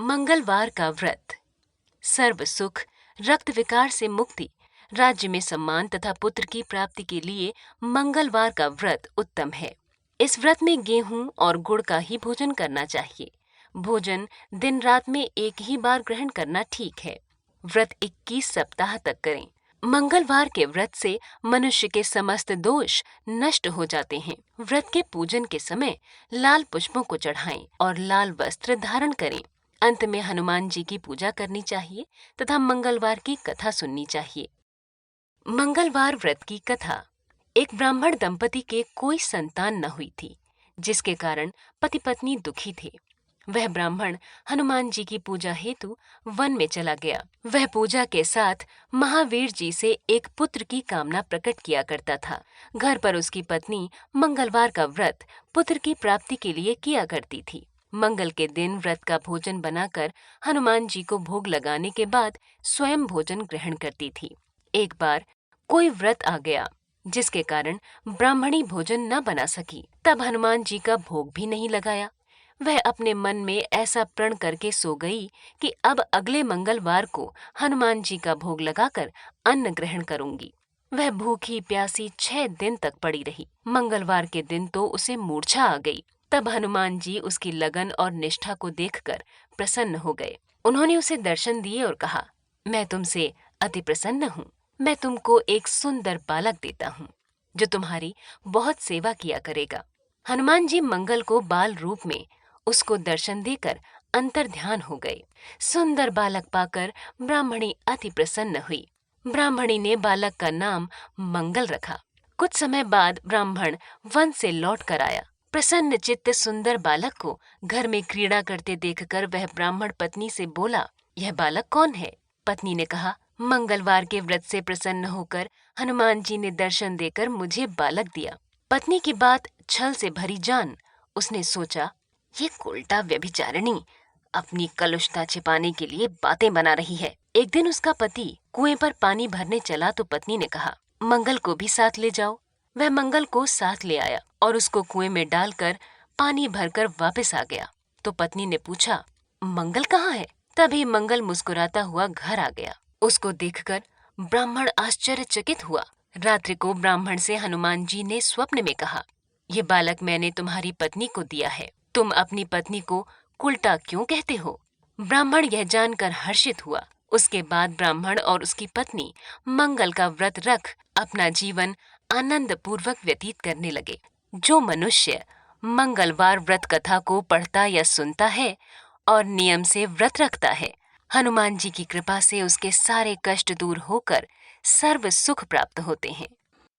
मंगलवार का व्रत। सर्व सुख, रक्त विकार से मुक्ति, राज्य में सम्मान तथा पुत्र की प्राप्ति के लिए मंगलवार का व्रत उत्तम है। इस व्रत में गेहूं और गुड़ का ही भोजन करना चाहिए। भोजन दिन रात में एक ही बार ग्रहण करना ठीक है। व्रत 21 सप्ताह तक करें। मंगलवार के व्रत से मनुष्य के समस्त दोष नष्ट हो जाते हैं। व्रत के पूजन के समय लाल पुष्पों को चढ़ाएं और लाल वस्त्र धारण करें। अंत में हनुमान जी की पूजा करनी चाहिए तथा मंगलवार की कथा सुननी चाहिए। मंगलवार व्रत की कथा। एक ब्राह्मण दंपति के कोई संतान न हुई थी, जिसके कारण पति पत्नी दुखी थे। वह ब्राह्मण हनुमान जी की पूजा हेतु वन में चला गया। वह पूजा के साथ महावीर जी से एक पुत्र की कामना प्रकट किया करता था। घर पर उसकी पत्नी मंगलवार का व्रत पुत्र की प्राप्ति के लिए किया करती थी। मंगल के दिन व्रत का भोजन बनाकर हनुमान जी को भोग लगाने के बाद स्वयं भोजन ग्रहण करती थी। एक बार कोई व्रत आ गया, जिसके कारण ब्राह्मणी भोजन न बना सकी। तब हनुमान जी का भोग भी नहीं लगाया। वह अपने मन में ऐसा प्रण करके सो गई कि अब अगले मंगलवार को हनुमान जी का भोग लगाकर अन्न ग्रहण करूंगी। वह भूखी प्यासी 6 दिन तक पड़ी रही। मंगलवार के दिन तो उसे मूर्छा आ गई। तब हनुमान जी उसकी लगन और निष्ठा को देखकर प्रसन्न हो गए। उन्होंने उसे दर्शन दिए और कहा, मैं तुमसे अति प्रसन्न हूँ। मैं तुमको एक सुंदर बालक देता हूँ, जो तुम्हारी बहुत सेवा किया करेगा। हनुमान जी मंगल को बाल रूप में उसको दर्शन देकर अंतर ध्यान हो गए। सुंदर बालक पाकर ब्राह्मणी अति प्रसन्न हुई। ब्राह्मणी ने बालक का नाम मंगल रखा। कुछ समय बाद ब्राह्मण वन से लौट कर आया। प्रसन्न चित्त सुंदर बालक को घर में क्रीड़ा करते देखकर वह ब्राह्मण पत्नी से बोला, यह बालक कौन है? पत्नी ने कहा, मंगलवार के व्रत से प्रसन्न होकर हनुमान जी ने दर्शन देकर मुझे बालक दिया। पत्नी की बात छल से भरी जान उसने सोचा, ये उल्टा व्यभिचारिणी अपनी कलुषता छिपाने के लिए बातें बना रही है। एक दिन उसका पति कुएं पर पानी भरने चला तो पत्नी ने कहा, मंगल को भी साथ ले जाओ। वह मंगल को साथ ले आया और उसको कुएं में डालकर पानी भरकर वापस आ गया। तो पत्नी ने पूछा, मंगल कहाँ है? तभी मंगल मुस्कुराता हुआ घर आ गया। उसको देखकर ब्राह्मण आश्चर्यचकित हुआ। रात्रि को ब्राह्मण से हनुमान जी ने स्वप्न में कहा, ये बालक मैंने तुम्हारी पत्नी को दिया है। तुम अपनी पत्नी को उल्टा क्यों कहते हो? ब्राह्मण यह जानकर हर्षित हुआ। उसके बाद ब्राह्मण और उसकी पत्नी मंगल का व्रत रख अपना जीवन आनंद पूर्वक व्यतीत करने लगे। जो मनुष्य मंगलवार व्रत कथा को पढ़ता या सुनता है और नियम से व्रत रखता है, हनुमान जी की कृपा से उसके सारे कष्ट दूर होकर सर्व सुख प्राप्त होते हैं।